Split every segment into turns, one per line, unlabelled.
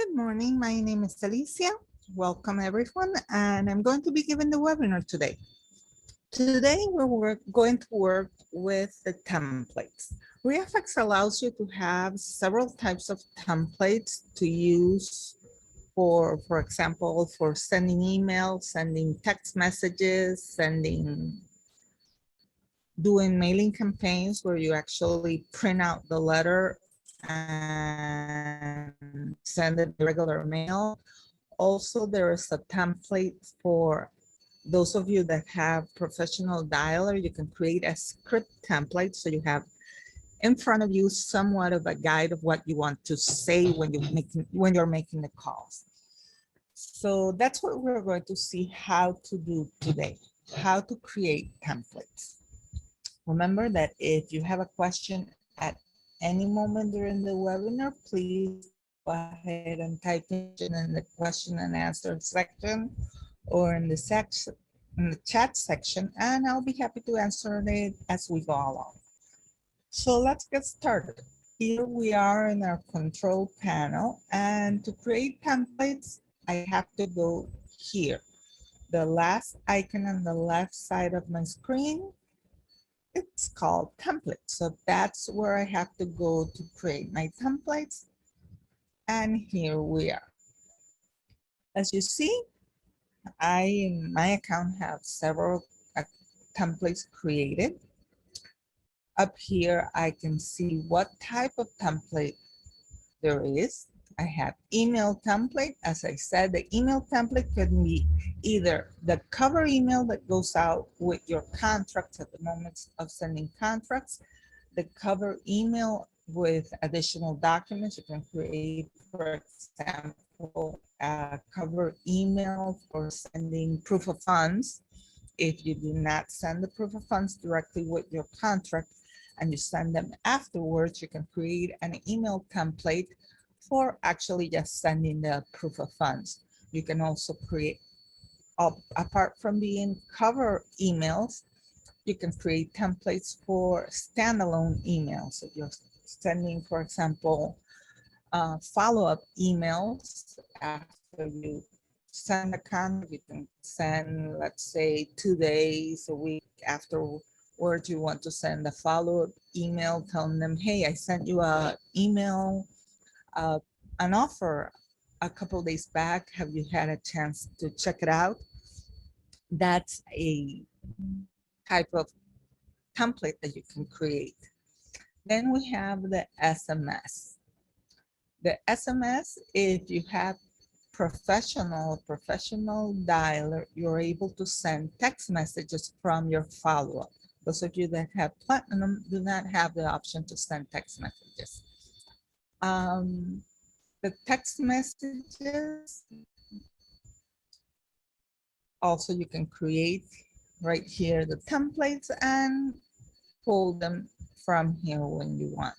Good morning. My name is Alicia. Welcome everyone, and I'm going to be giving the webinar today. Today we're going to work with the templates. REIFax allows you to have several types of templates to use for example, for sending emails, sending text messages, doing mailing campaigns where you actually print out the letter and send it by regular mail. Also, there is a template for those of you that have professional dialer. You can create a script template so you have in front of you somewhat of a guide of what you want to say when you're making the calls. So that's what we're going to see how to do today, how to create templates. Remember that if you have a question at any moment during the webinar, please go ahead and type in the question and answer section or in the chat section, and I'll be happy to answer it as we go along. So let's get started. Here we are in our control panel, and to create templates, I have to go here. The last icon on the left side of my screen, it's called templates. So that's where I have to go to create my templates. And here we are. As you see, I, in my account, have several templates created. Up here, I can see what type of template there is. I have email template. As I said, the email template can be either the cover email that goes out with your contracts at the moment of sending contracts, the cover email with additional documents. You can create, for example, a cover email for sending proof of funds. If you do not send the proof of funds directly with your contract and you send them afterwards, you can create an email template for actually just sending the proof of funds. You can also create, apart from being cover emails, you can create templates for standalone emails. If you're sending, for example, follow-up emails after you send a contract, you can send, let's say, 2 days, a week afterwards, you want to send a follow-up email telling them, hey, I sent you an email, an offer a couple of days back. Have you had a chance to check it out? That's a type of template that you can create. Then we have the SMS. The SMS, if you have professional dialer, you're able to send text messages from your follow-up. Those of you that have platinum do not have the option to send text messages. The text messages, also you can create right here the templates and pull them from here when you want.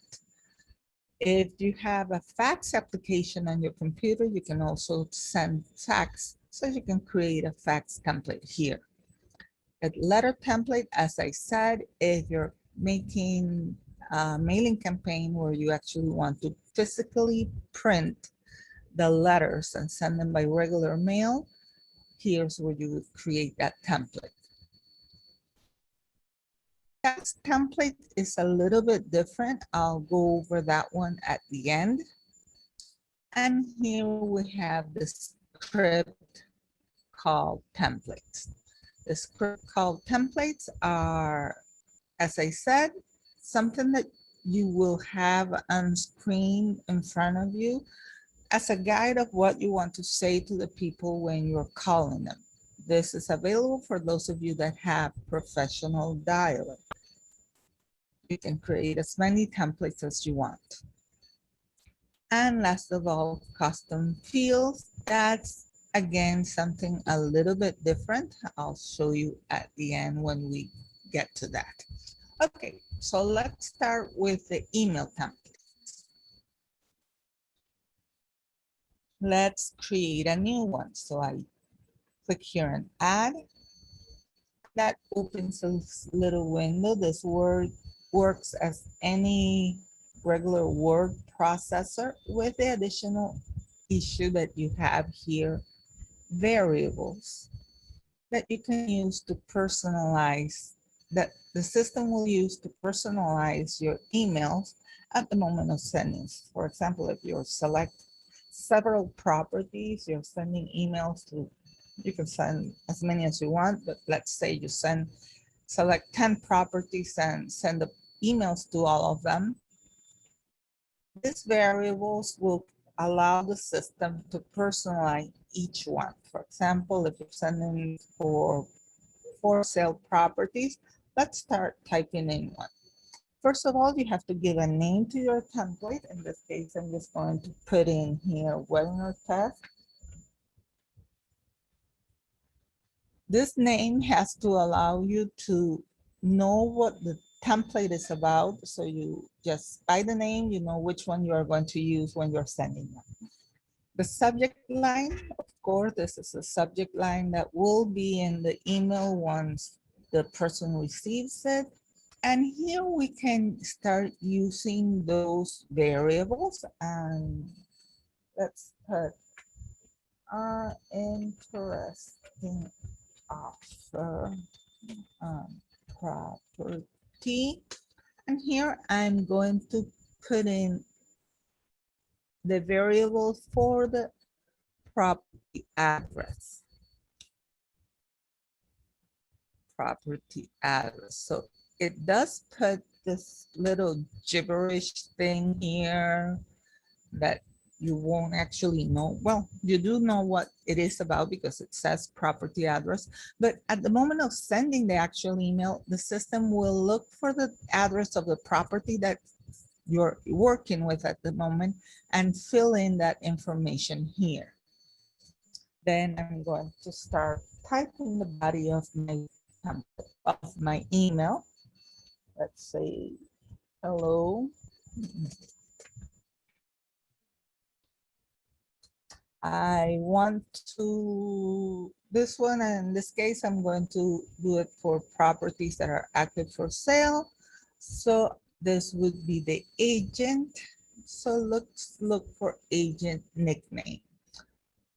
If you have a fax application on your computer, you can also send fax, so you can create a fax template here. A letter template, as I said, if you're making a mailing campaign where you actually want to physically print the letters and send them by regular mail, here's where you would create that template. Text template is a little bit different. I'll go over that one at the end. And here we have the script called templates. The script called templates are, as I said, something that you will have on screen in front of you as a guide of what you want to say to the people when you're calling them. This is available for those of you that have professional dialer. You can create as many templates as you want. And last of all, custom fields. That's again something a little bit different. I'll show you at the end when we get to that. Okay, so let's start with the email templates. Let's create a new one. So I click here and add. That opens this little window. This word works as any regular word processor with the additional issue that you have here, variables that you can use to personalize, that the system will use to personalize your emails at the moment of sending. For example, if you select several properties, you're sending emails to, you can send as many as you want, but let's say you select 10 properties and send the emails to all of them. These variables will allow the system to personalize each one. For example, if you're sending for sale properties, let's start typing in one. First of all, you have to give a name to your template. In this case, I'm just going to put in here webinar test. This name has to allow you to know what the template is about. So you just, by the name, you know which one you are going to use when you're sending them. The subject line, of course, this is a subject line that will be in the email once the person receives it. And here we can start using those variables, and let's put interesting offer property. And here I'm going to put in the variable for the property address. So it does put this little gibberish thing here that you won't actually know. Well, you do know what it is about because it says property address, but at the moment of sending the actual email, the system will look for the address of the property that you're working with at the moment and fill in that information here. Then I'm going to start typing the body of my email. Let's say hello. I want to, this one, in this case, I'm going to do it for properties that are active for sale. So this would be the agent. So let's look for agent nickname.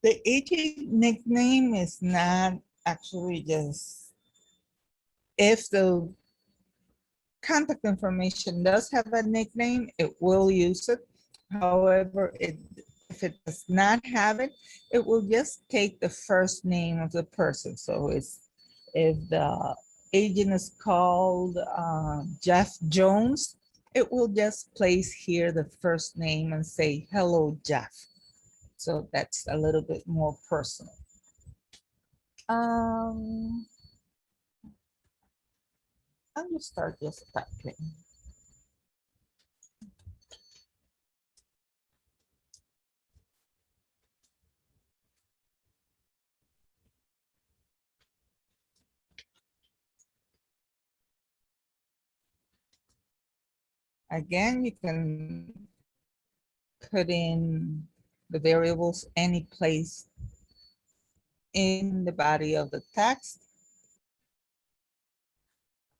The agent nickname is not actually just, if the contact information does have a nickname, it will use it. However, if it does not have it, it will just take the first name of the person. So if the agent is called Jeff Jones, it will just place here the first name and say, hello, Jeff. So that's a little bit more personal. I'll just start just typing. Again, you can put in the variables any place in the body of the text.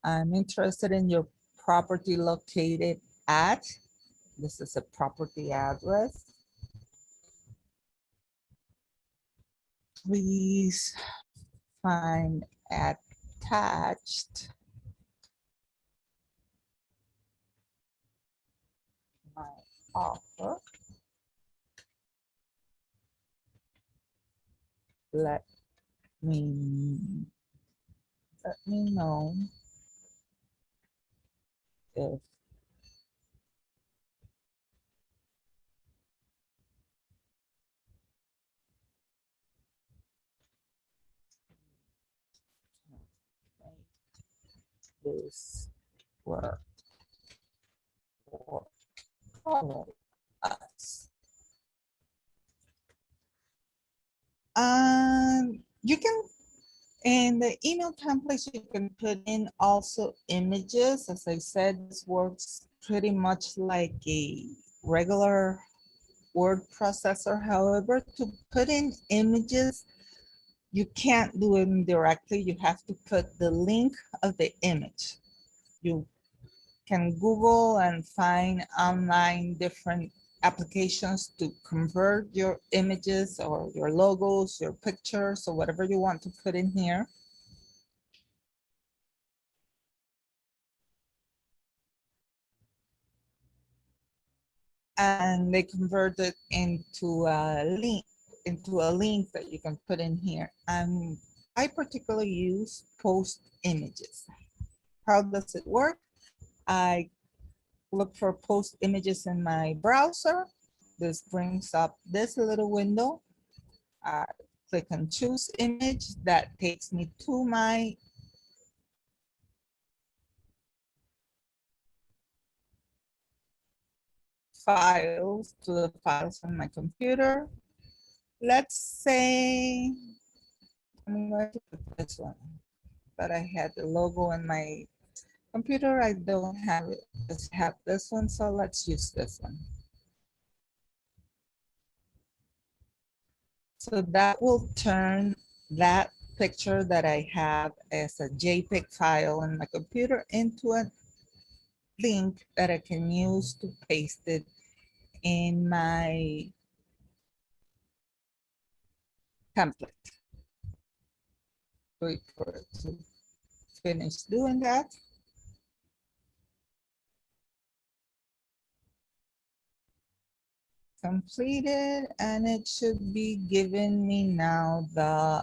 I'm interested in your property located at, this is a property address. Please find attached my offer. Let me know if this work for all of us. You can, in the email templates, you can put in also images. As I said, this works pretty much like a regular word processor. However, to put in images, you can't do it directly. You have to put the link of the image. You can Google and find online different applications to convert your images or your logos, your pictures, or whatever you want to put in here. And they convert it into a link that you can put in here. And I particularly use post images. How does it work? I look for post images in my browser. This brings up this little window. I click on choose image. That takes me to my files, to the files on my computer. Let's say I'm going to put this one, but I had the logo in my computer. I don't have it, just have this one. So let's use this one. So that will turn that picture that I have as a JPEG file in my computer into a link that I can use to paste it in my template. Wait for it to finish doing that. Completed, and it should be giving me now the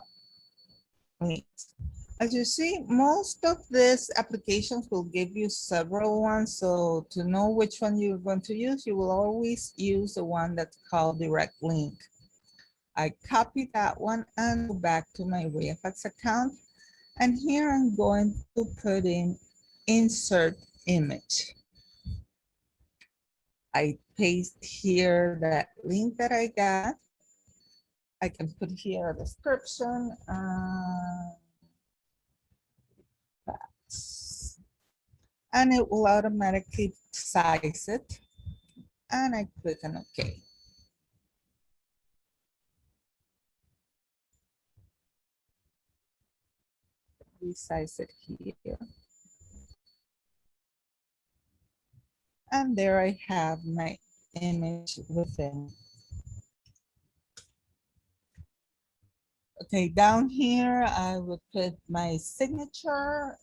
links. As you see, most of these applications will give you several ones. So to know which one you're going to use, you will always use the one that's called direct link. I copy that one and go back to my REIFax account. And here I'm going to put in insert image. I paste here that link that I got. I can put here a description. And it will automatically size it. And I click on OK. Resize it here. And there I have my image within. Okay, down here, I would put my signature.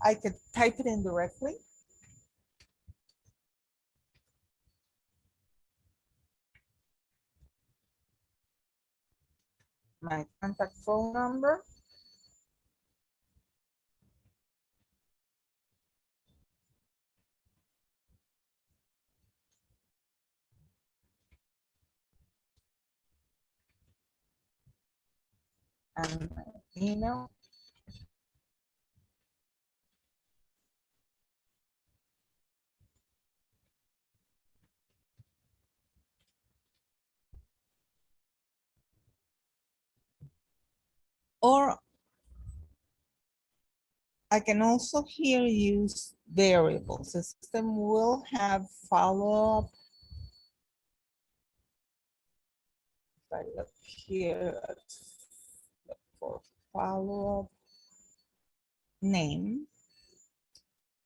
I could type it in directly. My contact phone number. And my email. Or I can also here use variables. The system will have follow-up. If I look here for follow-up name,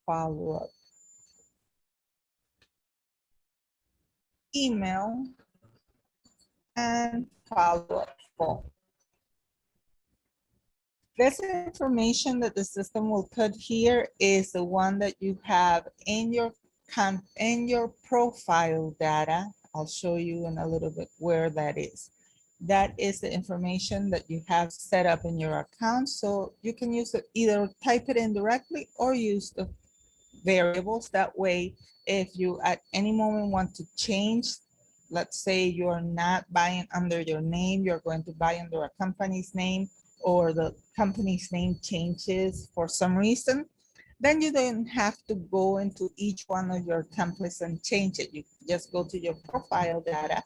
follow-up email, and follow-up phone. This information that the system will put here is the one that you have in your profile data. I'll show you in a little bit where that is. That is the information that you have set up in your account. So you can use it, either type it in directly or use the variables. That way, if you at any moment want to change, let's say you're not buying under your name, you're going to buy under a company's name, or the company's name changes for some reason, then you don't have to go into each one of your templates and change it. You just go to your profile data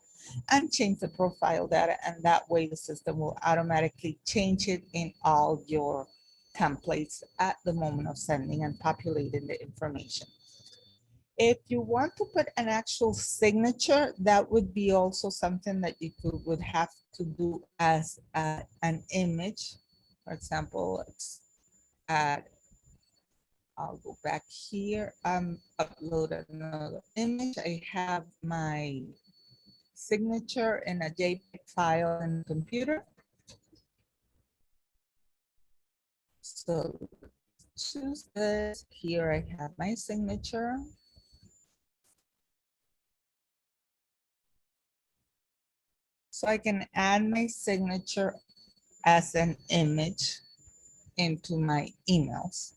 and change the profile data, and that way the system will automatically change it in all your templates at the moment of sending and populating the information. If you want to put an actual signature, that would be also something that you would have to do as an image. For example, let's add I'll go back here, upload another image. I have my signature in a JPEG file in the computer. So choose this. Here I have my signature. So I can add my signature as an image into my emails.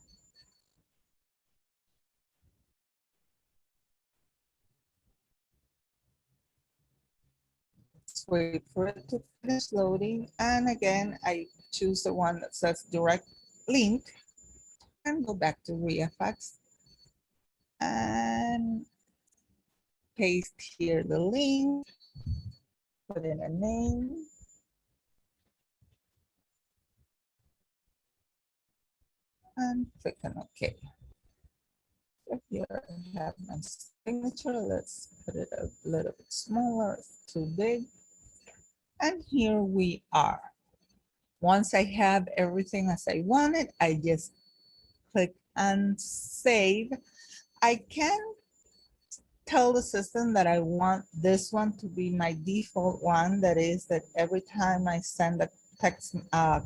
Let's wait for it to finish loading. And again, I choose the one that says direct link and go back to REIFax and paste here the link, put in a name. And click on OK. So here I have my signature. Let's put it a little bit smaller, it's too big. And here we are. Once I have everything as I wanted, I just click on save. I can tell the system that I want this one to be my default one. That is that every time I send a text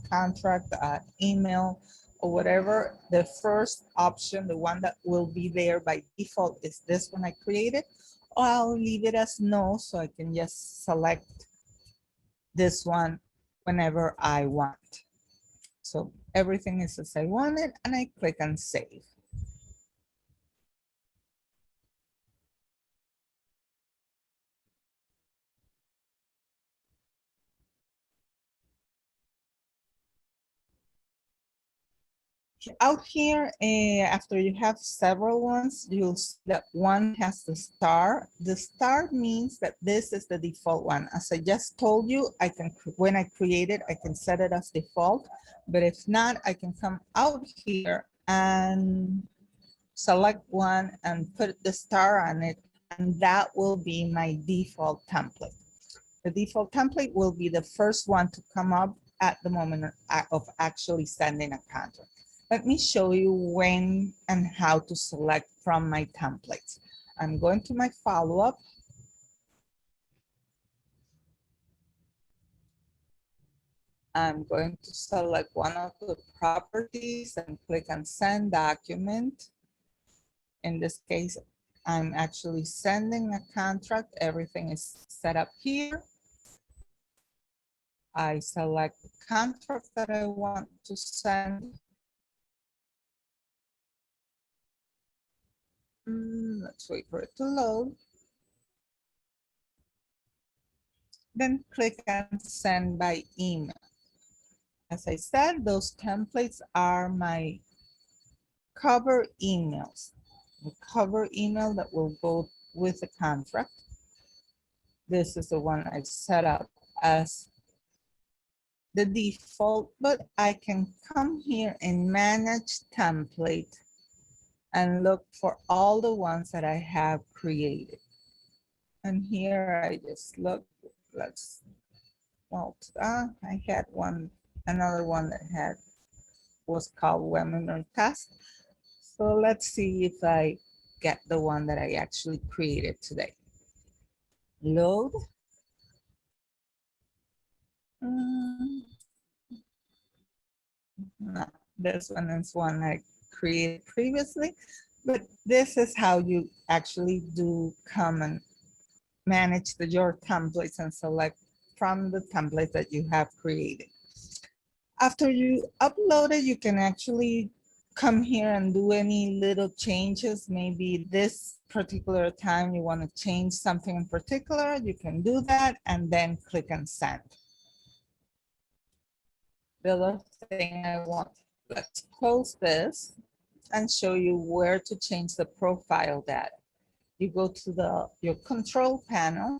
contract, email, or whatever, the first option, the one that will be there by default is this one I created. Or I'll leave it as no, so I can just select this one whenever I want. So everything is as I wanted, and I click on save. Out here, after you have several ones, you'll see that one has the star. The star means that this is the default one. As I just told you, I can, when I create it, I can set it as default. But if not, I can come out here and select one and put the star on it, and that will be my default template. The default template will be the first one to come up at the moment of actually sending a contract. Let me show you when and how to select from my templates. I'm going to my follow-up. I'm going to select one of the properties and click on send document. In this case, I'm actually sending a contract. Everything is set up here. I select the contract that I want to send. Let's wait for it to load. Then click on send by email. As I said, those templates are my cover emails. The cover email that will go with the contract. This is the one I set up as the default, but I can come here and manage template and look for all the ones that I have created. And here I just look, let's, well, I had another one that was called webinar task. So let's see if I get the one that I actually created today. Load. No, this one is one I created previously, but this is how you actually do come and manage your templates and select from the template that you have created. After you upload it, you can actually come here and do any little changes. Maybe this particular time you want to change something in particular, you can do that and then click on send. The other thing I want, let's close this and show you where to change the profile data. You go to your control panel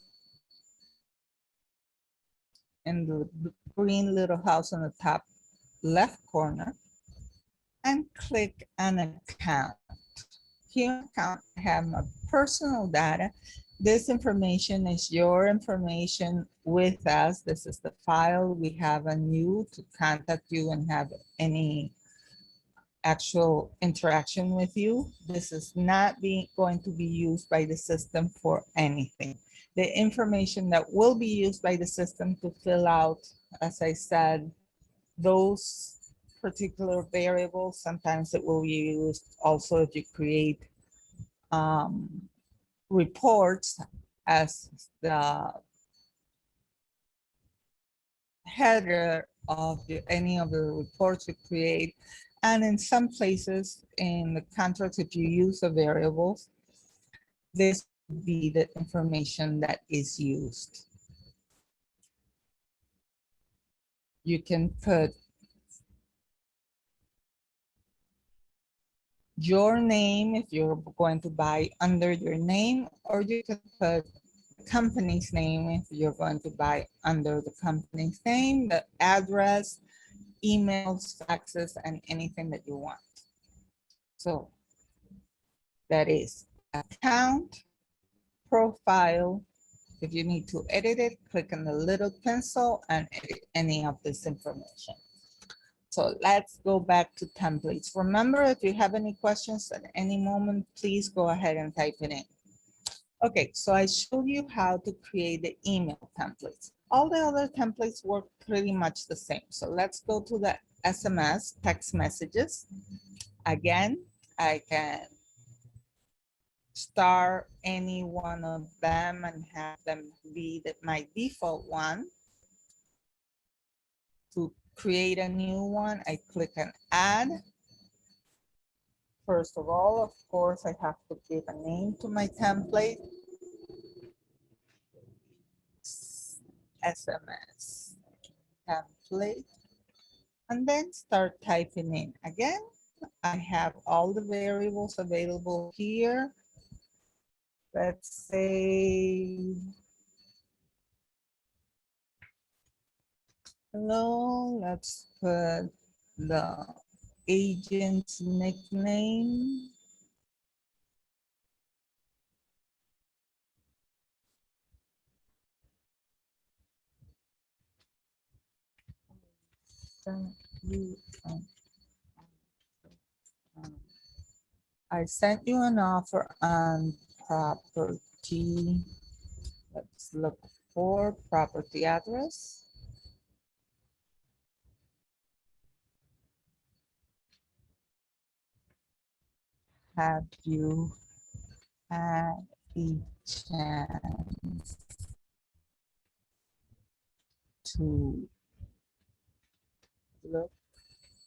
in the green little house on the top left corner and click on account. Here account, I have my personal data. This information is your information with us. This is the file we have on you to contact you and have any actual interaction with you. This is not going to be used by the system for anything. The information that will be used by the system to fill out, as I said, those particular variables, sometimes it will be used also if you create reports as the header of any of the reports you create. And in some places in the contracts, if you use the variables, this would be the information that is used. You can put your name if you're going to buy under your name, or you can put the company's name if you're going to buy under the company's name, the address, emails, faxes, and anything that you want. So that is account, profile. If you need to edit it, click on the little pencil and edit any of this information. So let's go back to templates. Remember, if you have any questions at any moment, please go ahead and type it in. Okay, so I showed you how to create the email templates. All the other templates work pretty much the same. So let's go to the SMS, text messages. Again, I can star any one of them and have them be my default one. To create a new one, I click on add. First of all, of course, I have to give a name to my template. SMS template. And then start typing in. Again, I have all the variables available here. Let's say, hello, let's put the agent's nickname. I sent you an offer on property. Let's look for property address. Have you had a chance to look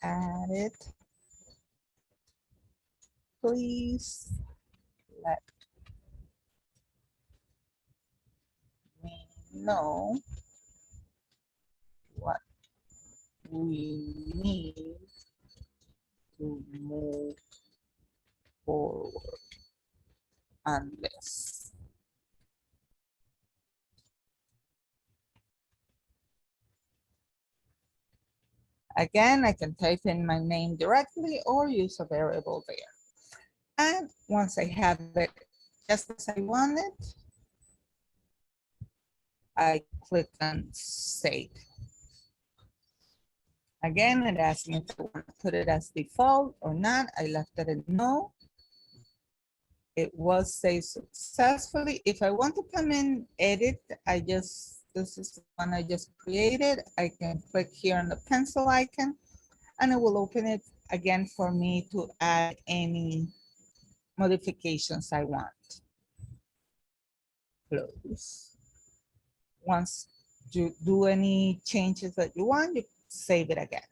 at it? Please let me know what we need to move forward on this. Again, I can type in my name directly or use a variable there. And once I have it just as I want it, I click on save. Again, it asks me if I want to put it as default or not. I left it in no. It was saved successfully. If I want to come in, edit, this is the one I just created. I can click here on the pencil icon and it will open it again for me to add any modifications I want. Close. Once you do any changes that you want, you save it again.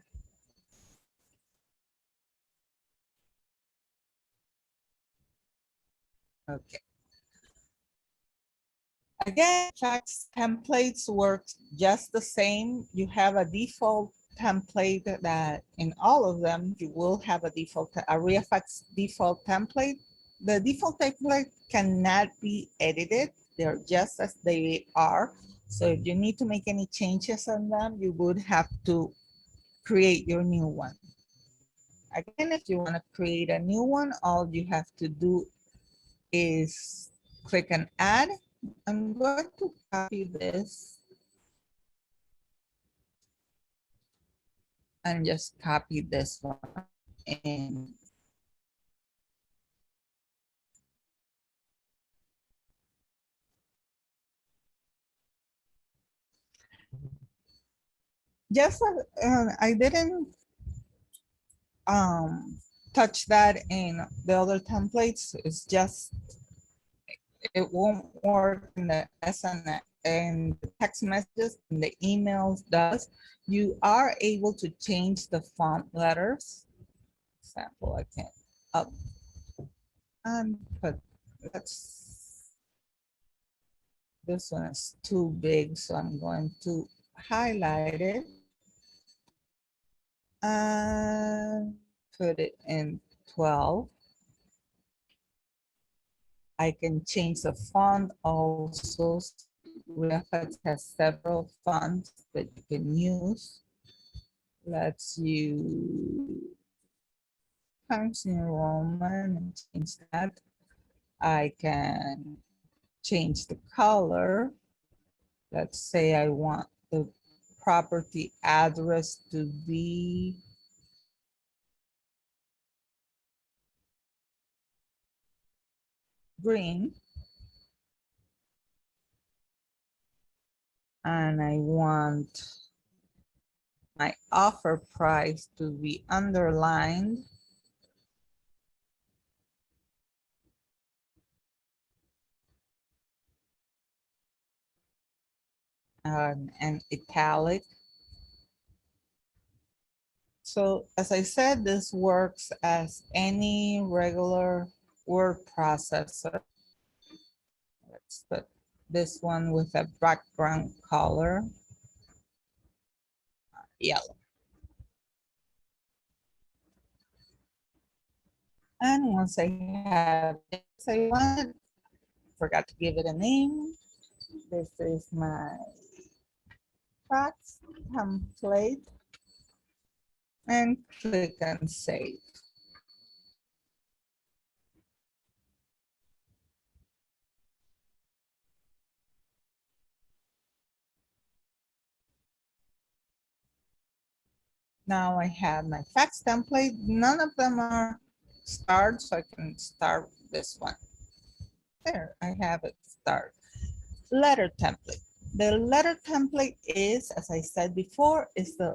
Okay. Again, fax templates work just the same. You have a default template that in all of them, you will have a default, a REIFax default template. The default template cannot be edited. They're just as they are. So if you need to make any changes on them, you would have to create your new one. Again, if you want to create a new one, all you have to do is click on add. I'm going to copy this and just copy this one in just I didn't touch that in the other templates. It's just it won't work in the SMS and the text messages and the emails does. You are able to change the font letters. Example, I can up and put, let's, this one is too big, so I'm going to highlight it and put it in 12. I can change the font also. REIFax has several fonts that you can use. Let's use Times New Roman and change that. I can change the color. Let's say I want the property address to be green. And I want my offer price to be underlined. And italic. So as I said, this works as any regular word processor. Let's put this one with a background color, yellow. And once I have this, forgot to give it a name. This is my fax template and click and save. Now I have my fax template. None of them are starred, so I can start this one. There, I have it start. Letter template. The letter template is, as I said before, is the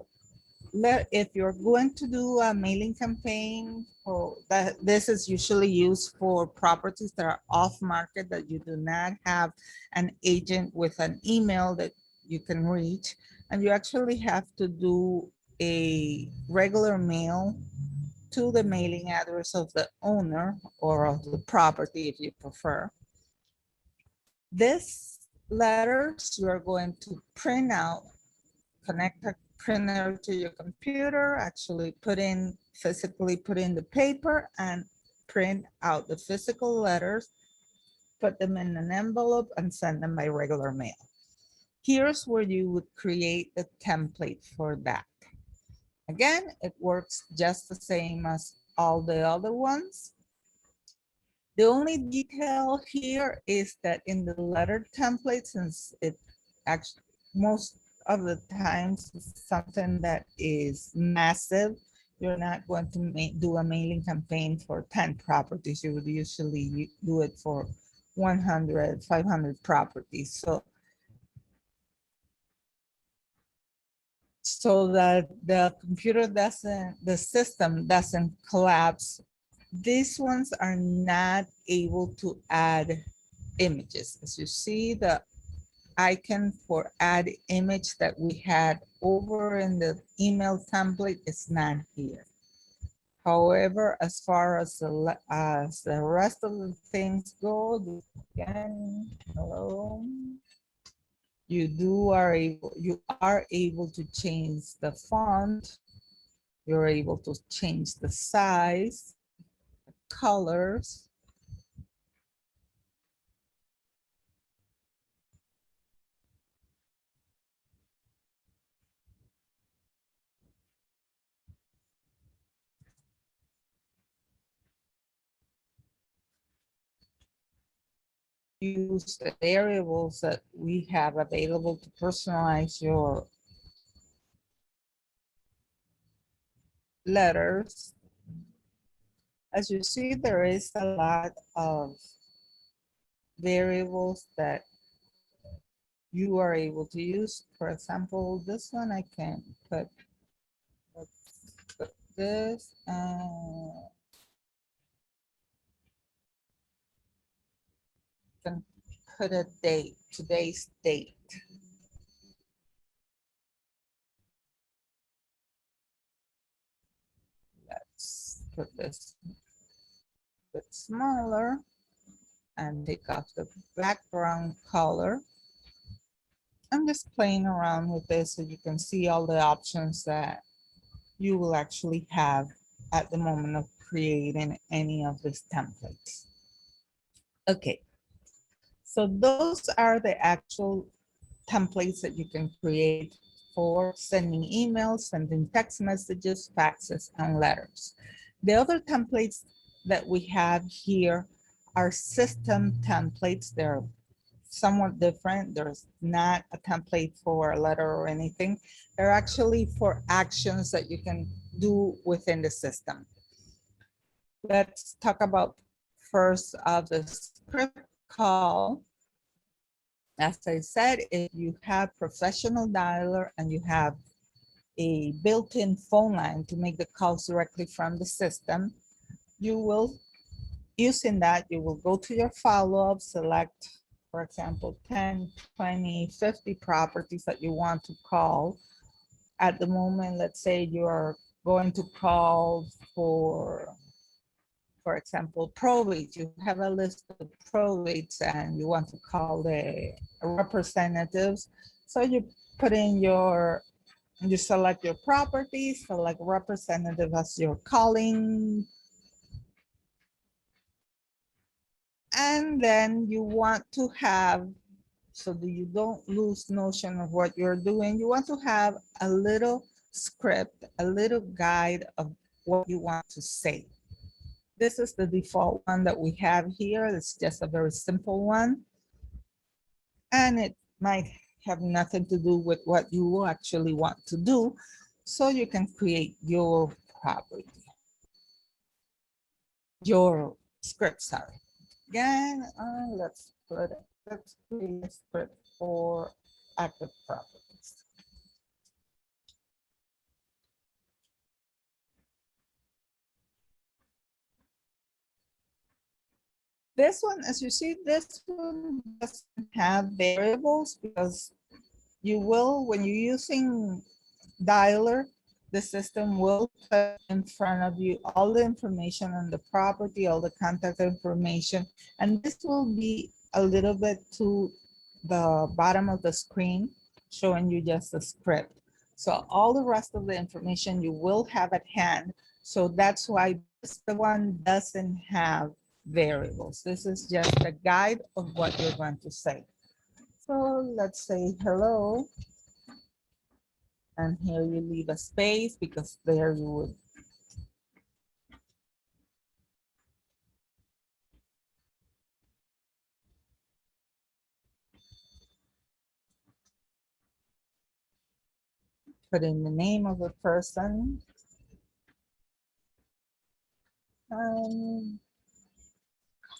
if you're going to do a mailing campaign, for that, this is usually used for properties that are off market, that you do not have an agent with an email that you can reach, and you actually have to do a regular mail to the mailing address of the owner or of the property if you prefer. This letters you are going to print out, connect a printer to your computer, actually physically put in the paper and print out the physical letters, put them in an envelope and send them by regular mail. Here's where you would create the template for that. Again, it works just the same as all the other ones. The only detail here is that in the letter template, since it actually most of the times is something that is massive, you're not going to do a mailing campaign for 10 properties. You would usually do it for 100, 500 properties. So that the computer doesn't, the system doesn't collapse. These ones are not able to add images. As you see, the icon for add image that we had over in the email template is not here. However, as far as the rest of the things go, again, hello. You are able to change the font. You're able to change the size, the colors. Use the variables that we have available to personalize your letters. As you see, there is a lot of variables that you are able to use. For example, this one I can put, let's put this, can put a date, today's date. Let's put this a bit smaller and take off the background color. I'm just playing around with this so you can see all the options that you will actually have at the moment of creating any of these templates. Okay, so those are the actual templates that you can create for sending emails, sending text messages, faxes, and letters. The other templates that we have here are system templates. They're somewhat different. There's not a template for a letter or anything. They're actually for actions that you can do within the system. Let's talk about first the script call. As I said, if you have professional dialer and you have a built-in phone line to make the calls directly from the system, you will, using that, you will go to your follow-up, select, for example, 10, 20, 50 properties that you want to call. At the moment, let's say you are going to call for example, probate. You have a list of probates and you want to call the representatives. So you put in you select your properties, select representative as your calling. And then you want to have, so that you don't lose notion of what you're doing, you want to have a little script, a little guide of what you want to say. This is the default one that we have here. It's just a very simple one. And it might have nothing to do with what you actually want to do. So you can create your property, your script, sorry. Again, let's create a script for active properties. This one, as you see, this one doesn't have variables because you will, when you're using dialer, the system will put in front of you all the information on the property, all the contact information, and this will be a little bit to the bottom of the screen, showing you just the script. So all the rest of the information you will have at hand. So that's why this one doesn't have variables. This is just a guide of what you're going to say. So let's say hello. And here you leave a space because there you would put in the name of the person. And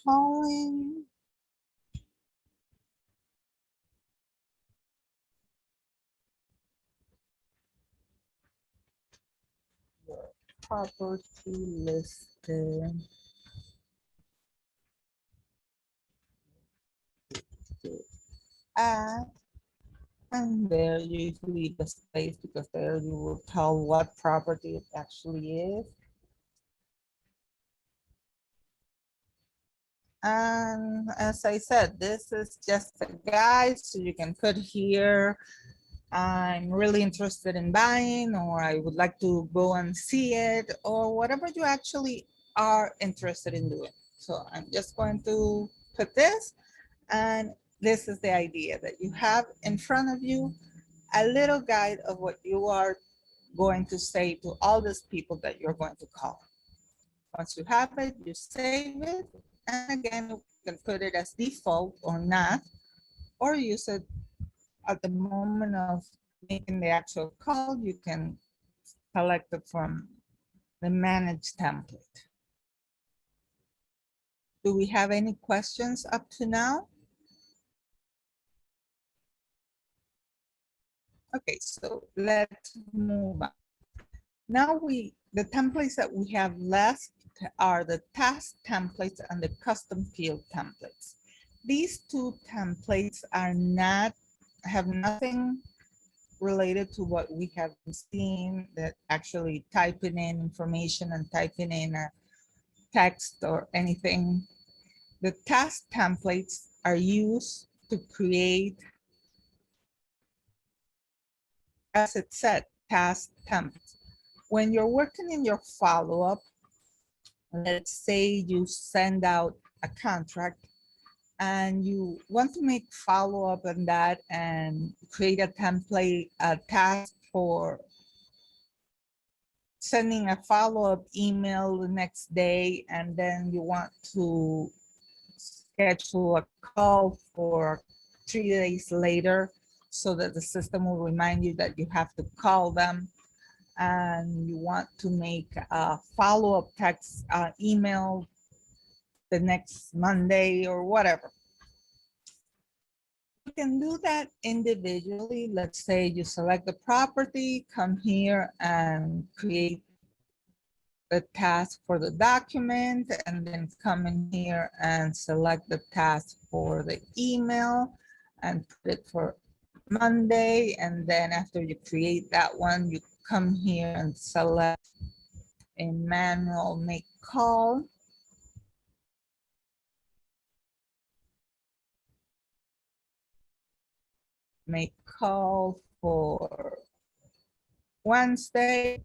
calling. Your property listed. At, and there you leave a space because there you will tell what property it actually is. And as I said, this is just a guide, so you can put here, I'm really interested in buying, or I would like to go and see it, or whatever you actually are interested in doing. So I'm just going to put this, and this is the idea that you have in front of you a little guide of what you are going to say to all these people that you're going to call. Once you have it, you save it. And again, you can put it as default or not, or use it at the moment of making the actual call. You can select it from the manage template. Do we have any questions up to now? Okay, so let's move on. Now the templates that we have left are the task templates and the custom field templates. These two templates have nothing related to what we have been seeing, that actually typing in information and typing in a text or anything. The task templates are used to create, as it said, task templates. When you're working in your follow-up, let's say you send out a contract and you want to make follow-up on that and create a template, a task for sending a follow-up email the next day, and then you want to schedule a call for 3 days later so that the system will remind you that you have to call them, and you want to make a follow-up text email the next Monday or whatever. You can do that individually. Let's say you select the property, come here and create the task for the document, and then come in here and select the task for the email and put it for Monday. And then after you create that one, you come here and select a manual make call. Make call for Wednesday.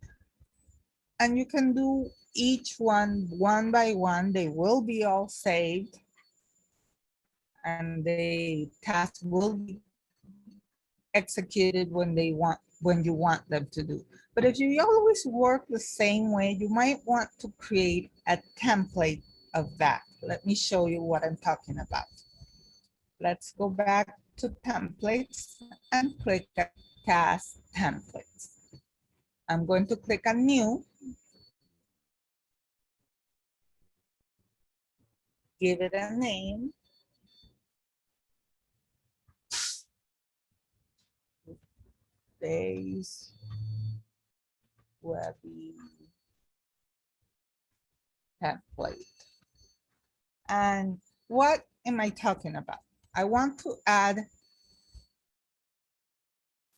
And you can do each one by one. They will be all saved, and the task will be executed when you want them to do. But if you always work the same way, you might want to create a template of that. Let me show you what I'm talking about. Let's go back to templates and click at task templates. I'm going to click on new. Give it a name. Days Webby template. And what am I talking about? I want to add,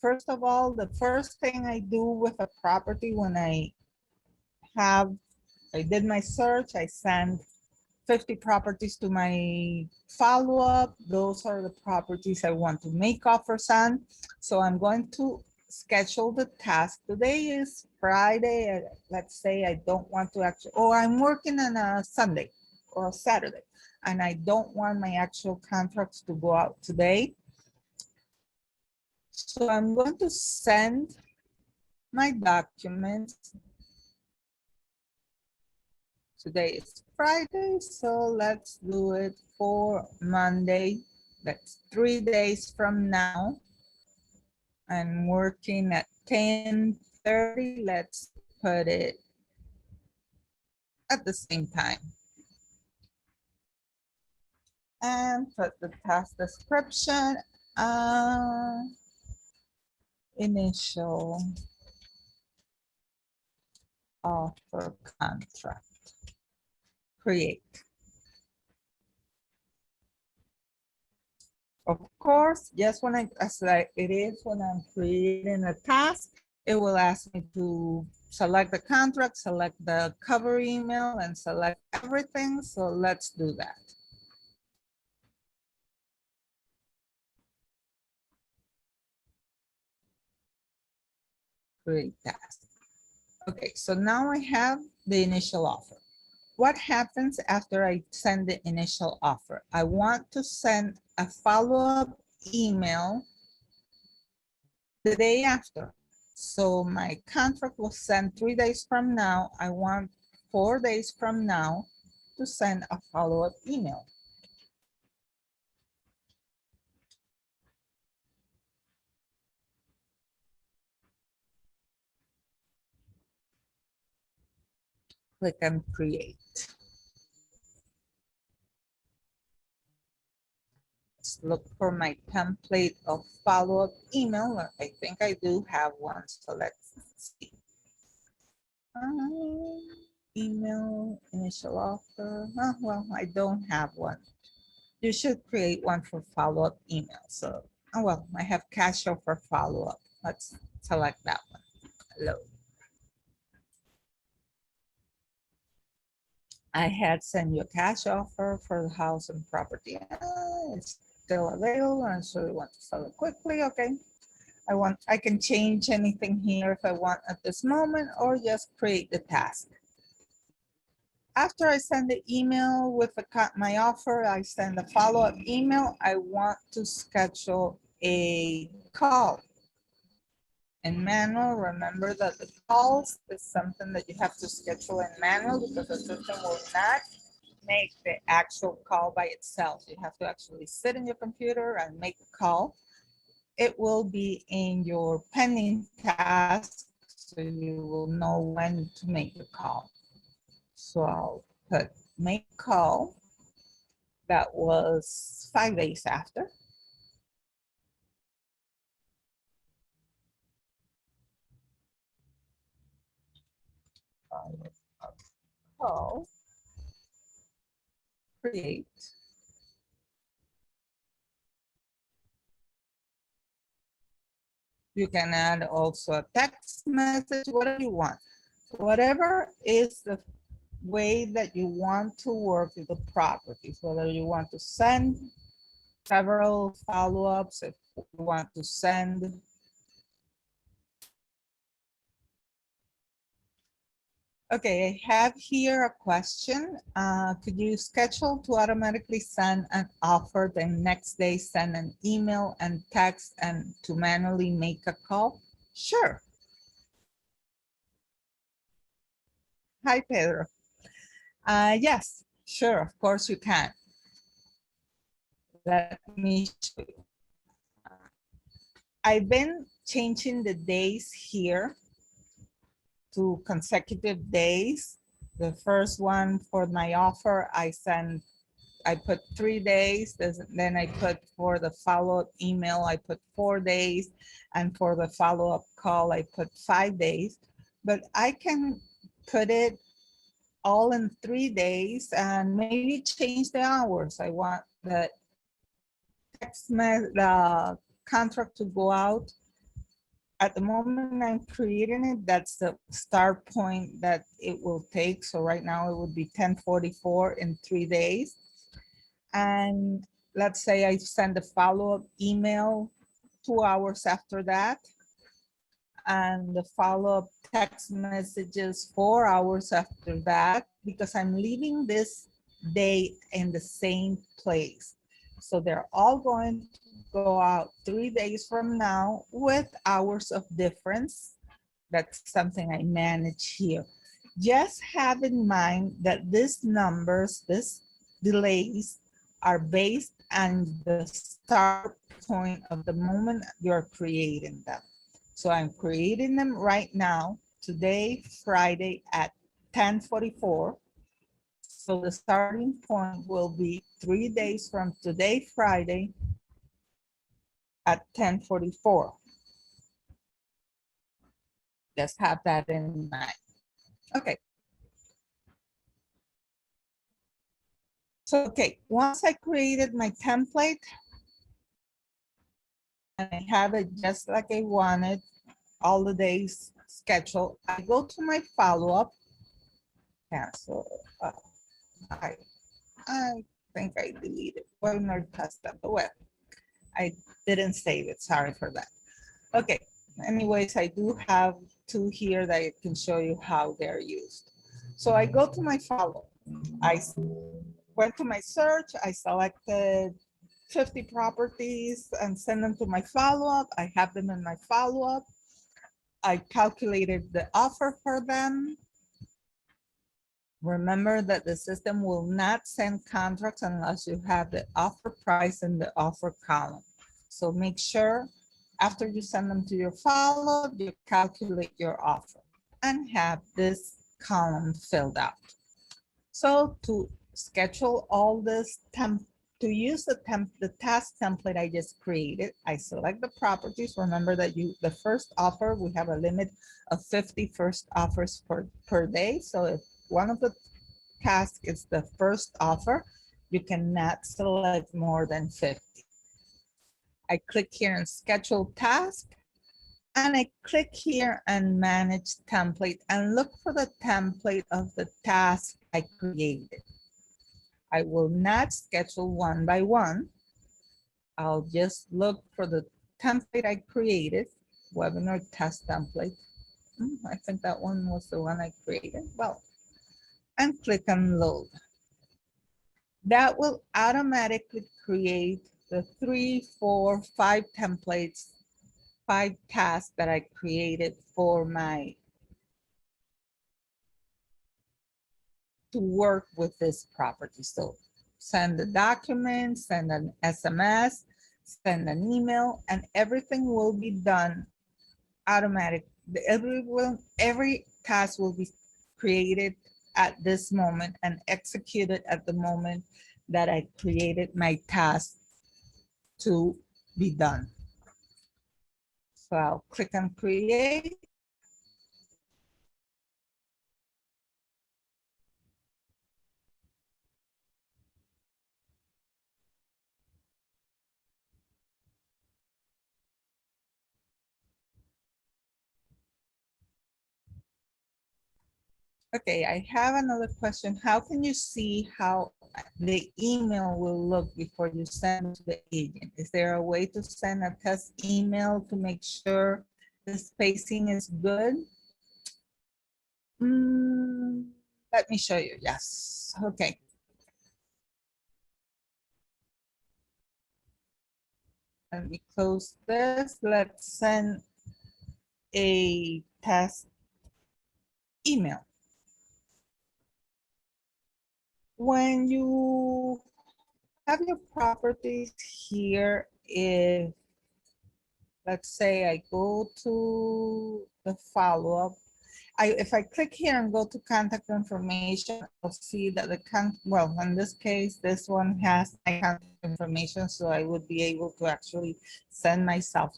first of all, the first thing I do with a property when I did my search, I send 50 properties to my follow-up. Those are the properties I want to make offers on. So I'm going to schedule the task. Today is Friday. Let's say I don't want to actually, or I'm working on a Sunday or a Saturday, and I don't want my actual contracts to go out today. So I'm going to send my documents. Today is Friday, so let's do it for Monday. That's 3 days from now. I'm working at 10:30. Let's put it at the same time. And put the task description, initial offer contract. Create. Of course, just when it is when I'm creating a task, it will ask me to select the contract, select the cover email, and select everything. So let's do that. Create task. Okay, so now I have the initial offer. What happens after I send the initial offer? I want to send a follow-up email the day after. So my contract was sent 3 days from now. I want 4 days from now to send a follow-up email. Click on create. look for my template of follow-up email. I think I do have one, so let's see. Email, initial offer. Oh, well, I don't have one. You should create one for follow-up email. So, oh, well, I have cash offer follow-up. Let's select that one. Hello. I had sent you a cash offer for the house and property. It's still available, and so we want to sell it quickly. Okay. I can change anything here if I want at this moment, or just create the task. After I send the email with my offer, I send a follow-up email. I want to schedule a call. In manual, remember that the calls is something that you have to schedule in manual because the system will not make the actual call by itself. You have to actually sit in your computer and make a call. It will be in your pending task, so you will know when to make the call. So I'll put make call. That was 5 days after. Call, create. You can add also a text message, whatever you want. Whatever is the way that you want to work with the properties, whether you want to send several follow-ups, if you want to send. Okay, I have here a question. Could you schedule to automatically send an offer, the next day send an email and text and to manually make a call? Sure. Hi, Pedro. Yes, sure, of course you can. Let me show you. I've been changing the days here to consecutive days. The first one for my offer, I put 3 days. Then I put for the follow-up email, I put 4 days. And for the follow-up call, I put 5 days. But I can put it all in 3 days and maybe change the hours. I want the the contract to go out. At the moment I'm creating it, that's the start point that it will take. So right now it would be 10:44 in 3 days. And let's say I send a follow-up email 2 hours after that, and the follow-up text messages 4 hours after that, because I'm leaving this date in the same place. So they're all going to go out 3 days from now with hours of difference. That's something I manage here. Just have in mind that these numbers, these delays, are based on the start point of the moment you're creating them. So I'm creating them right now, today, Friday at 10:44. So the starting point will be 3 days from today, Friday at 10:44. Just have that in mind. Okay. So, okay, once I created my template and I have it just like I wanted, all the days scheduled, I go to my follow-up, cancel. I think I deleted webinar test at the web. I didn't save it, sorry for that. Okay, anyways, I do have 2 here that I can show you how they're used. So I go to my follow. I went to my search, I selected 50 properties and send them to my follow-up. I have them in my follow-up. I calculated the offer for them. Remember that the system will not send contracts unless you have the offer price in the offer column. So make sure after you send them to your follow-up, you calculate your offer and have this column filled out. So to schedule all this to use the task template I just created, I select the properties. Remember that the first offer, we have a limit of 50 first offers per day. So if one of the tasks is the first offer, you cannot select more than 50. I click here and schedule task, and I click here and manage template and look for the template of the task I created. I will not schedule one by one. I'll just look for the template I created, webinar test template. I think that one was the one I created. Well, and click on load. That will automatically create the 3, 4, 5 templates, 5 tasks that I created for to work with this property. So send the document, send an SMS, send an email, and everything will be done automatic. Every task will be created at this moment and executed at the moment that I created my task to be done. So I'll click on create. Okay, I have another question. How can you see how the email will look before you send to the agent? Is there a way to send a test email to make sure the spacing is good? Let me show you. Yes. Okay. Let me close this. Let's send a test email. When you have your properties here, if let's say I go to the follow-up, if I click here and go to contact information, I'll see that well, in this case, this one has my contact information, so I would be able to actually send myself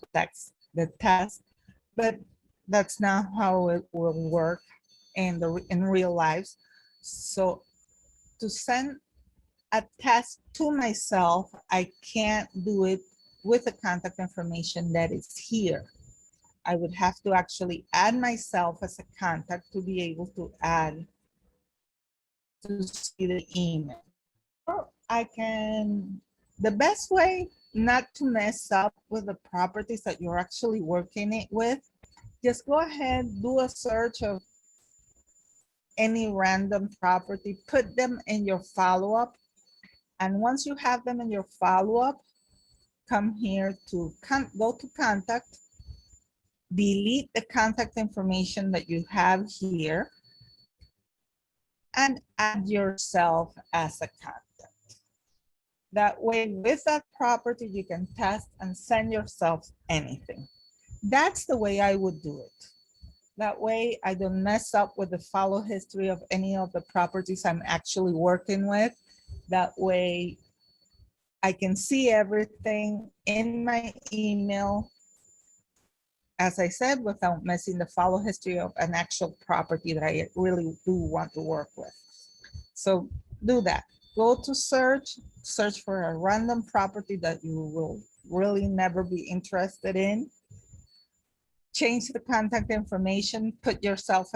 the test, but that's not how it will work in real life. So to send a test to myself, I can't do it with the contact information that is here. I would have to actually add myself as a contact to be able to see the email. Or I can, the best way not to mess up with the properties that you're actually working with, just go ahead, do a search of any random property, put them in your follow-up. And once you have them in your follow-up, come here to go to contact, delete the contact information that you have here, and add yourself as a contact. That way, with that property, you can test and send yourself anything. That's the way I would do it. That way, I don't mess up with the follow history of any of the properties I'm actually working with. That way, I can see everything in my email, as I said, without messing the follow history of an actual property that I really do want to work with. So do that. Go to search for a random property that you will really never be interested in. Change the contact information, put yourself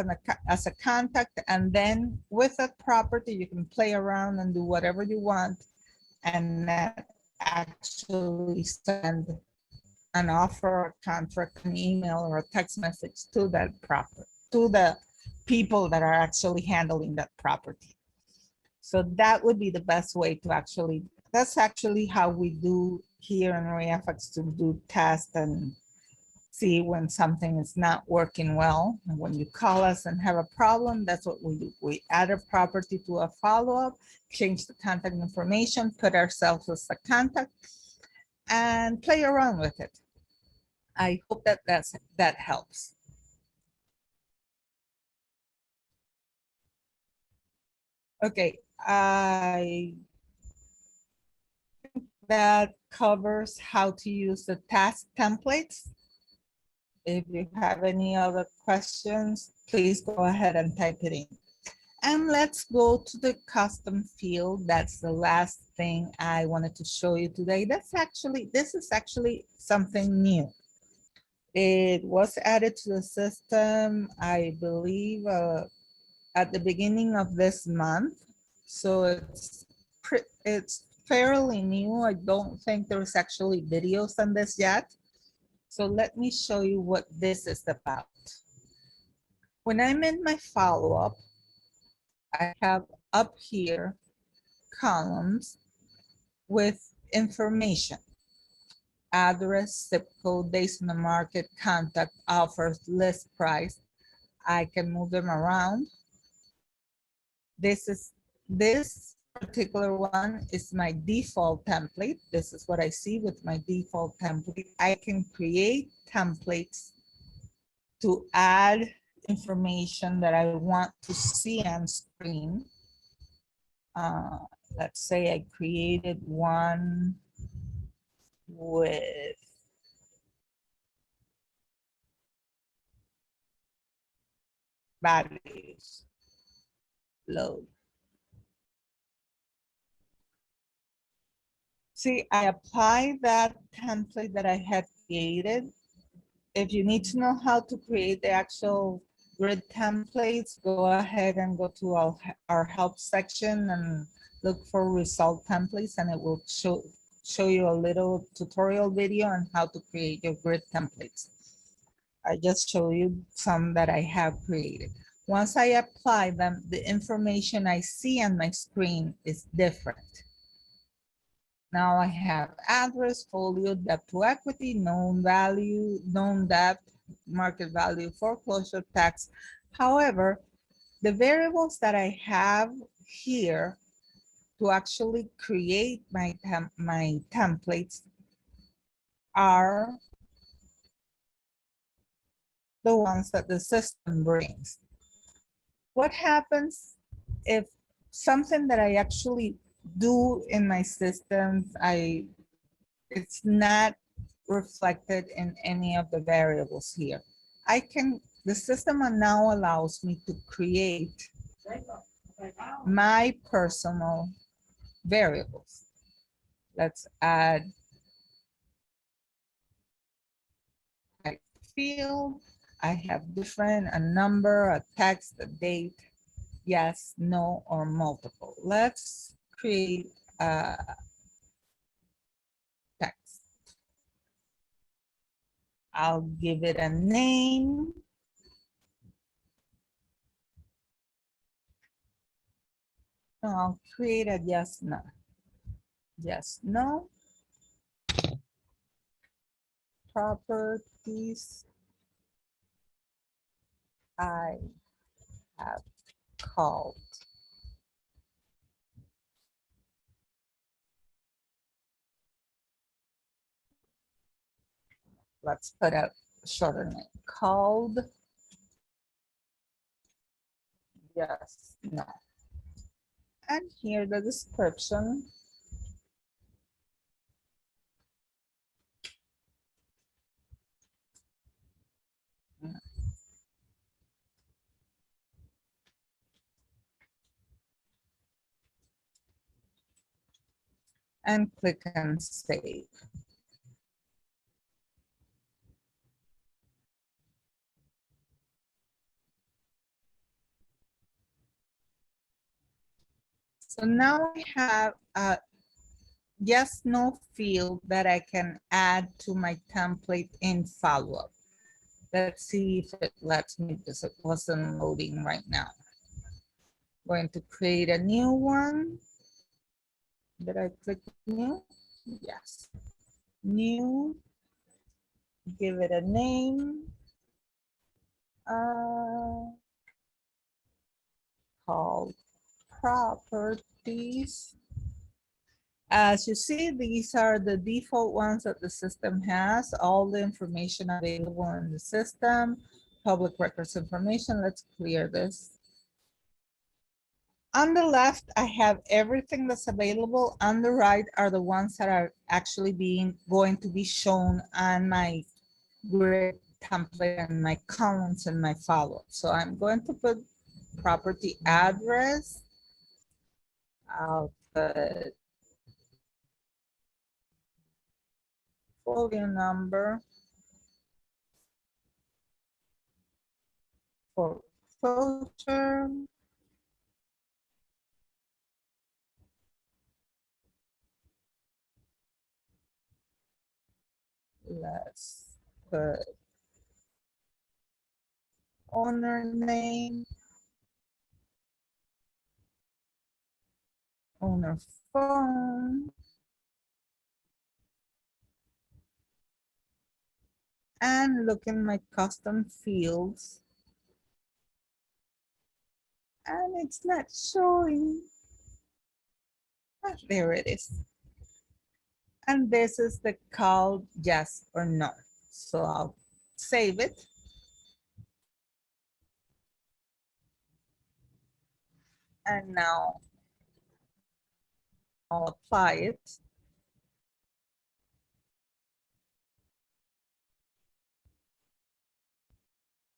as a contact, and then with that property, you can play around and do whatever you want and actually send an offer, a contract, an email, or a text message to the people that are actually handling that property. So that would be the best way to actually, that's actually how we do here in REIFax to do tests and see when something is not working well. And when you call us and have a problem, that's what we do. We add a property to a follow-up, change the contact information, put ourselves as a contact, and play around with it. I hope that helps. Okay, I that covers how to use the task templates. If you have any other questions, please go ahead and type it in. And let's go to the custom field. That's the last thing I wanted to show you today. This is actually something new. It was added to the system, I believe, at the beginning of this month. So it's fairly new. I don't think there's actually videos on this yet. So let me show you what this is about. When I'm in my follow-up, I have up here columns with information: address, zip code, days on the market, contact, offers, list price. I can move them around. This particular one is my default template. This is what I see with my default template. I can create templates to add information that I want to see on screen. Let's say I created one with values. Load. See, I apply that template that I had created. If you need to know how to create the actual grid templates, go ahead and go to our help section and look for result templates, and it will show you a little tutorial video on how to create your grid templates. I just show you some that I have created. Once I apply them, the information I see on my screen is different. Now I have address, folio, debt to equity, known value, known debt, market value, foreclosure tax. However, the variables that I have here to actually create my templates are the ones that the system brings. What happens if something that I actually do in my systems, it's not reflected in any of the variables here? The system now allows me to create my personal variables. Let's add type field. I have a number, a text, a date, yes, no, or multiple. Let's create a text. I'll give it a name. I'll create a yes, no. Yes, no. Properties I have called. Let's put a shorter name. Called yes, no. And here the description. And click and save. So now I have a yes, no field that I can add to my template in follow-up. Let's see if it lets me, because it wasn't loading right now. Going to create a new one. Did I click new? Yes. New, give it a name. Called properties. As you see, these are the default ones that the system has. All the information available in the system, public records information. Let's clear this. On the left, I have everything that's available. On the right are the ones that are actually going to be shown on my grid template and my columns and my follow-up. So I'm going to put property address. I'll put folio number, foreclosure, let's put owner name, owner phone, and look in my custom fields. And it's not showing. Ah, there it is. And this is the call yes or no. So I'll save it. And now I'll apply it.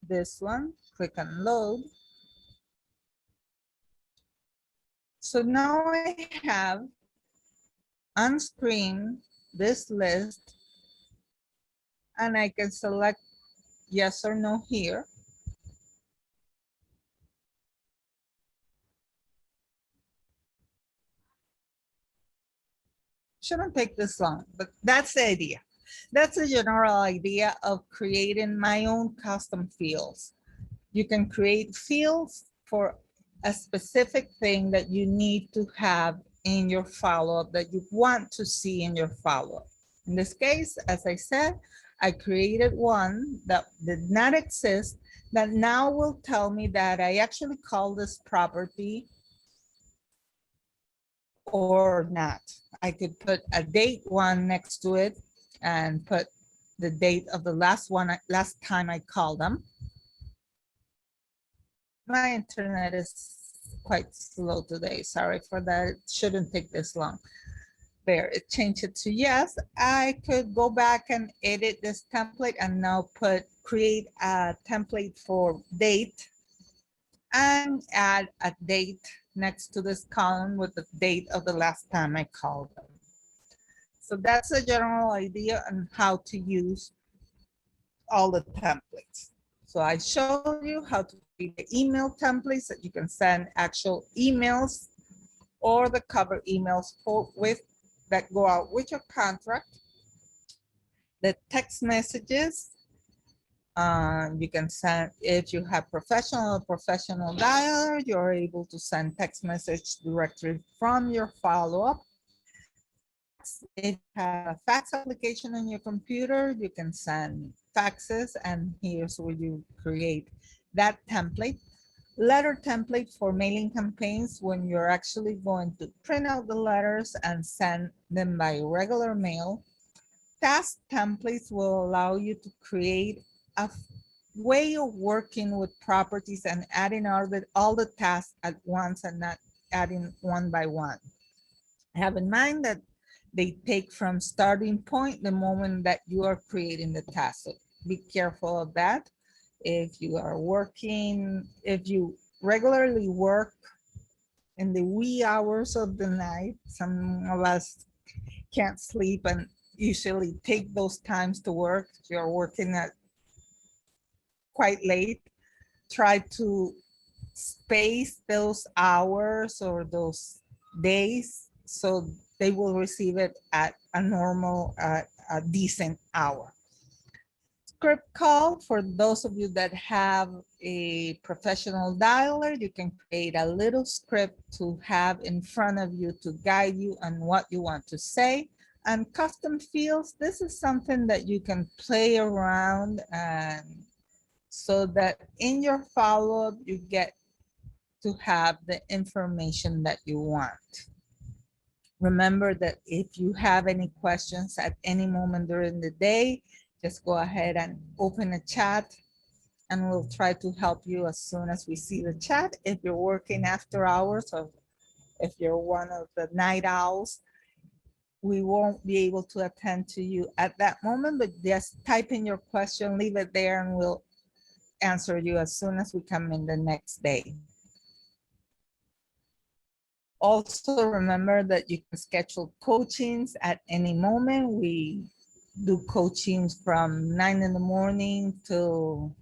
This one, click on load. So now I have on screen this list, and I can select yes or no here. Shouldn't take this long, but that's the idea. That's the general idea of creating my own custom fields. You can create fields for a specific thing that you need to have in your follow-up, that you want to see in your follow-up. In this case, as I said, I created one that did not exist that now will tell me that I actually call this property or not. I could put a date one next to it and put the date of the last time I called them. My internet is quite slow today. Sorry for that. It shouldn't take this long. There, it changed it to yes. I could go back and edit this template and now create a template for date and add a date next to this column with the date of the last time I called them. So that's a general idea on how to use all the templates. So I showed you how to create the email templates that you can send actual emails or the cover emails that go out with your contract. The text messages, you can send, if you have professional dialer, you're able to send text message directly from your follow-up. If you have a fax application on your computer, you can send faxes, and here's where you create that template. Letter template for mailing campaigns when you're actually going to print out the letters and send them by regular mail. Task templates will allow you to create a way of working with properties and adding all the tasks at once and not adding one by one. Have in mind that they take from starting point the moment that you are creating the task. So be careful of that. If you are working, if you regularly work in the wee hours of the night, some of us can't sleep and usually take those times to work. If you're working at quite late, try to space those hours or those days so they will receive it at a normal, a decent hour. Script call, for those of you that have a professional dialer, you can create a little script to have in front of you to guide you on what you want to say. And custom fields, this is something that you can play around, and so that in your follow-up you get to have the information that you want. Remember that if you have any questions at any moment during the day, just go ahead and open a chat and we'll try to help you as soon as we see the chat. If you're working after hours or if you're one of the night owls, we won't be able to attend to you at that moment, but just type in your question, leave it there, and we'll answer you as soon as we come in the next day. Also, remember that you can schedule coachings at any moment. We do coachings from 9 in the morning till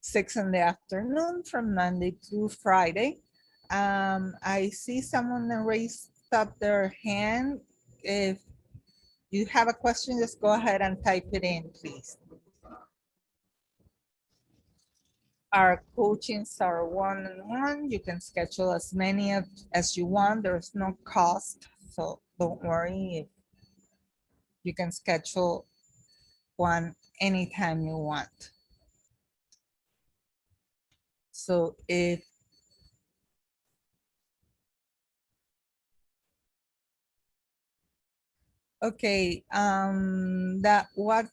6 in the afternoon from Monday through Friday. I see someone that raised up their hand. If you have a question, just go ahead and type it in, please. Our coachings are one-on-one. You can schedule as many as you want. There's no cost, so don't worry. You can schedule one anytime you want. So if okay, that what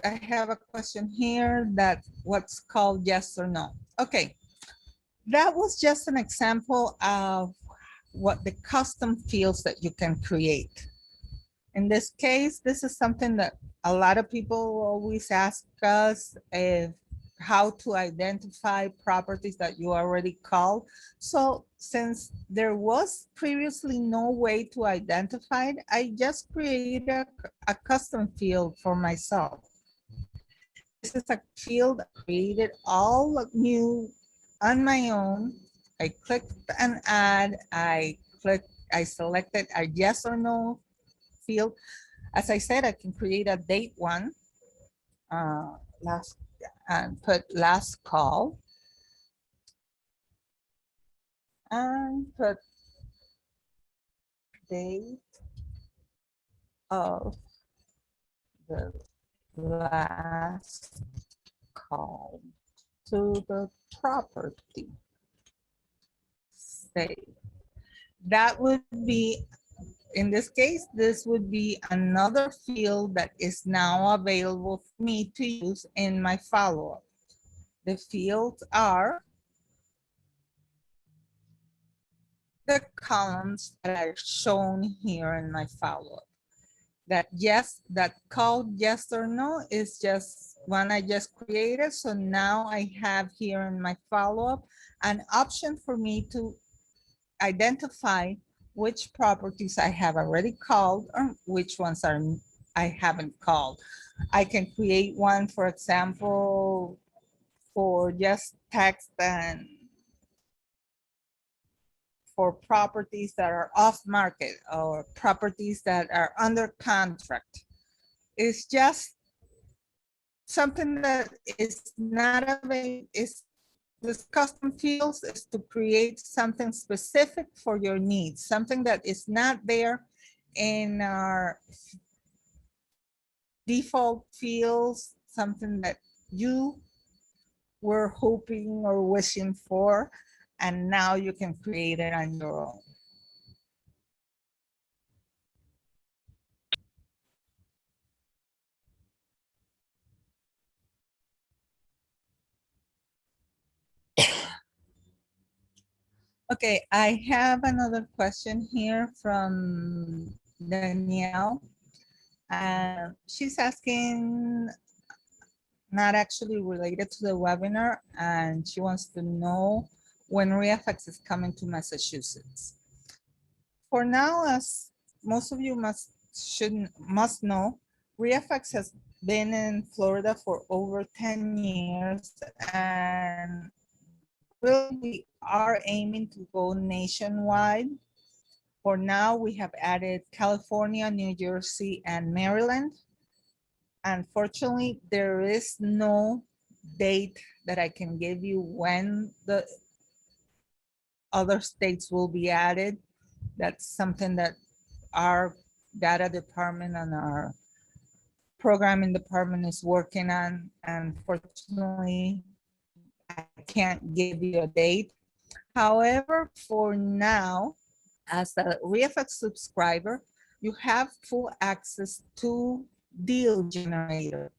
I have a question here that what's called yes or no. Okay, that was just an example of what the custom fields that you can create. In this case, this is something that a lot of people always ask us if how to identify properties that you already called. So since there was previously no way to identify it, I just created a custom field for myself. This is a field I created all new on my own. I clicked an add, I selected a yes or no field. As I said, I can create a date one, last, and put last call, and put date of the last call to the property. Save. That would be, in this case, this would be another field that is now available for me to use in my follow-up. The fields are the columns that are shown here in my follow-up. That yes, that called yes or no is just one I just created. So now I have here in my follow-up an option for me to identify which properties I have already called or which ones are I haven't called. I can create one, for example, for just text and for properties that are off market or properties that are under contract. It's just something that is not available. This custom fields is to create something specific for your needs, something that is not there in our default fields, something that you were hoping or wishing for, and now you can create it on your own. Okay, I have another question here from Danielle. She's asking, not actually related to the webinar, and she wants to know when REIFax is coming to Massachusetts. For now, as most of you must know, REIFax has been in Florida for over 10 years, and really we are aiming to go nationwide. For now, we have added California, New Jersey, and Maryland. Unfortunately, there is no date that I can give you when the other states will be added. That's something that our data department and our programming department is working on. Unfortunately, I can't give you a date. However, for now, as a REIFax subscriber, you have full access to Deal Generator.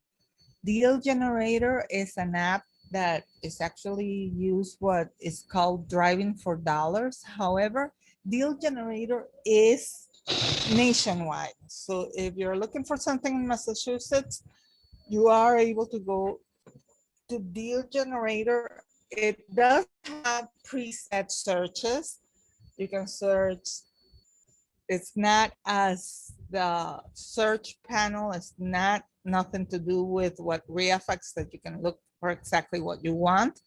Deal Generator is an app that is actually used what is called driving for dollars. However, Deal Generator is nationwide. So if you're looking for something in Massachusetts, you are able to go to Deal Generator. It does have preset searches. You can search. It's not as the search panel is not nothing to do with what REIFax that you can look for exactly what you want.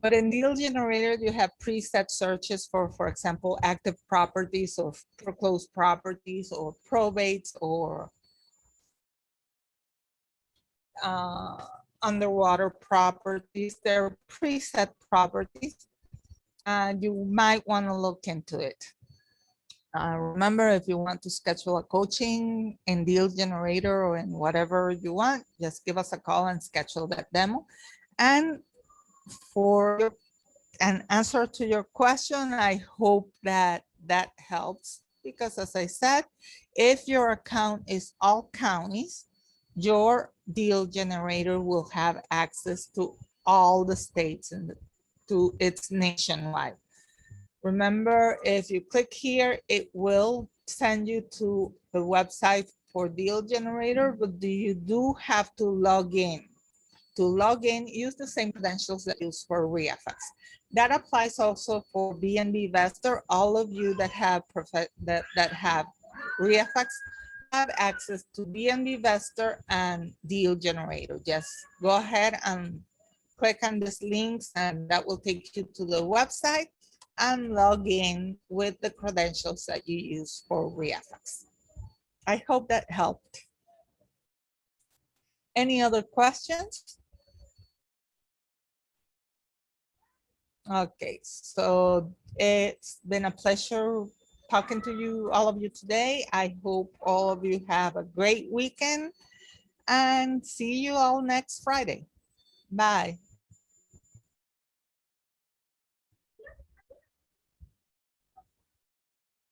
But in Deal Generator, you have preset searches for example, active properties or foreclosed properties or probates or uh, underwater properties. They're preset properties, and you might want to look into it. Remember, if you want to schedule a coaching in Deal Generator or in whatever you want, just give us a call and schedule that demo. And for your an answer to your question, I hope that that helps, because as I said, if your account is all counties, your Deal Generator will have access to all the states and to its nationwide. Remember, if you click here, it will send you to the website for Deal Generator, but you do have to log in. To log in, use the same credentials that you use for REIFax. That applies also for BNB Investor. All of you that have that have REIFax have access to BNB Investor and Deal Generator. Just go ahead and click on these links, and that will take you to the website and log in with the credentials that you use for REIFax. I hope that helped. Any other questions? Okay, so it's been a pleasure talking to you, all of you today. I hope all of you have a great weekend and see you all next Friday. Bye.